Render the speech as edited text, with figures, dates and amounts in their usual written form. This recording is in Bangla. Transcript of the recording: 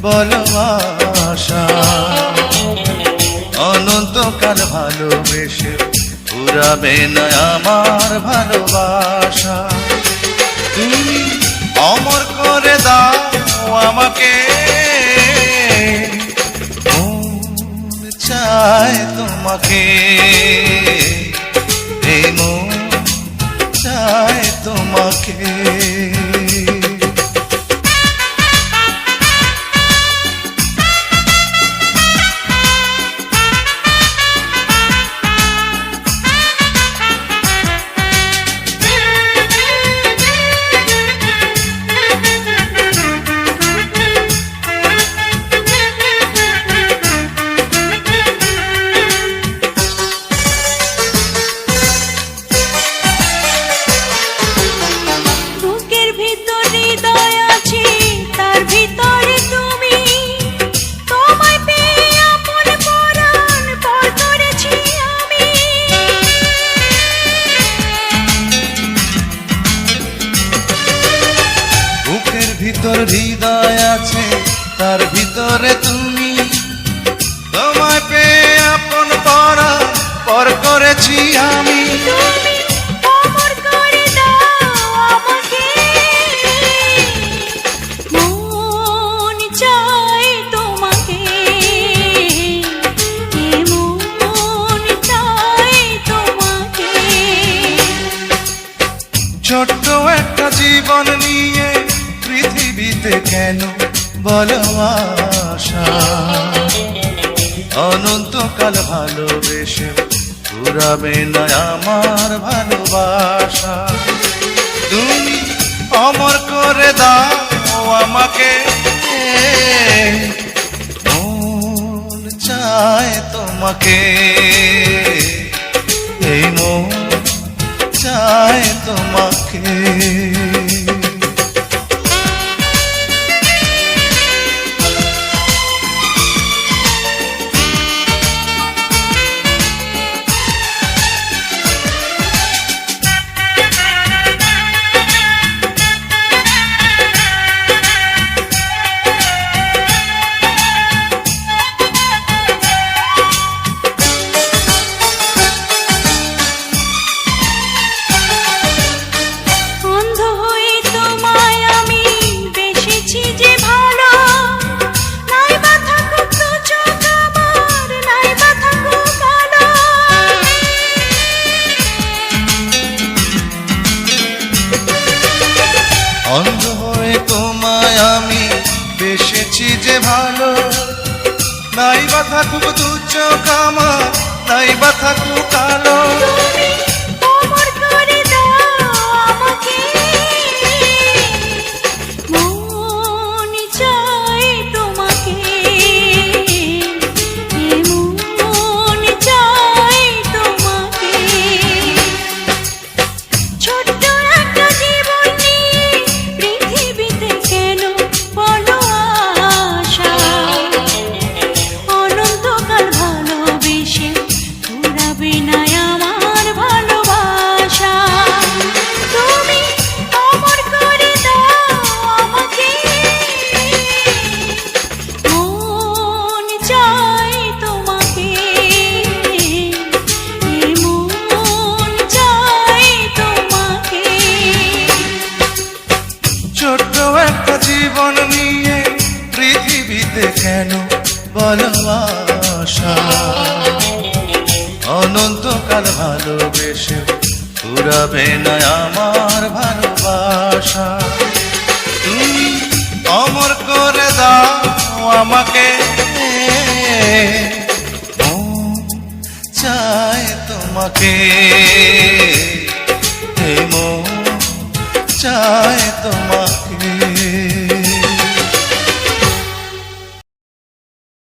বলো আশা। অনন্তকাল ভালোবেসে ফুরাবে না আমার ভালোবাসা। তুমি অমর করে দাও আমাকে, মন চায় তোমাকে, এই মন চায় তোমাকে। ভিতর হৃদয় আছে, তার ভিতরে তুমি, তোমায় পেয়ে আপন পরাণ পর করেছি আমি। অমর করে দাও আমাকে, মন চায় তোমাকে, মন চায় তোমাকে। ছোট্ট একটা জীবন নিয়ে পৃথিবীতে কেন বলো আশা। অনন্তকাল ভালোবেসে ফুরাবে না আমার ভালোবাসা। তুমি অমর করে দাও আমাকে, মন চায় তোমাকে, এই মন চায় তোমাকে। অন্ধ হয়ে তোমায় আমি বেসেছি যে ভালো, নাই বা থাকুক দু চোখ আমার, নাই বা থাকুক কালো। অমর করে দাও আমাকে, মন চায় তোমাকে, মন চায় তোমাকে। ছোট্ট একটা জীবন নিয়ে পৃথিবীতে কেন বলো আশা। অনন্তকাল ভালোবেসে ফুরাবে না আমার ভালোবাসা। তুমি অমর করে দাও আমাকে, মন চায় তোমাকে, মন চায় তোমাকে। ছোট্ট একটা জীবন নিয়ে পৃথিবীতে কেন বলো আশা। অনন্তকাল ভালোবেসে ফুরাবে না আমার ভালোবাসা। তুমি অমর করে দাও আমাকে, মন চায় তোমাকে, এই মন চায় তোমাকে।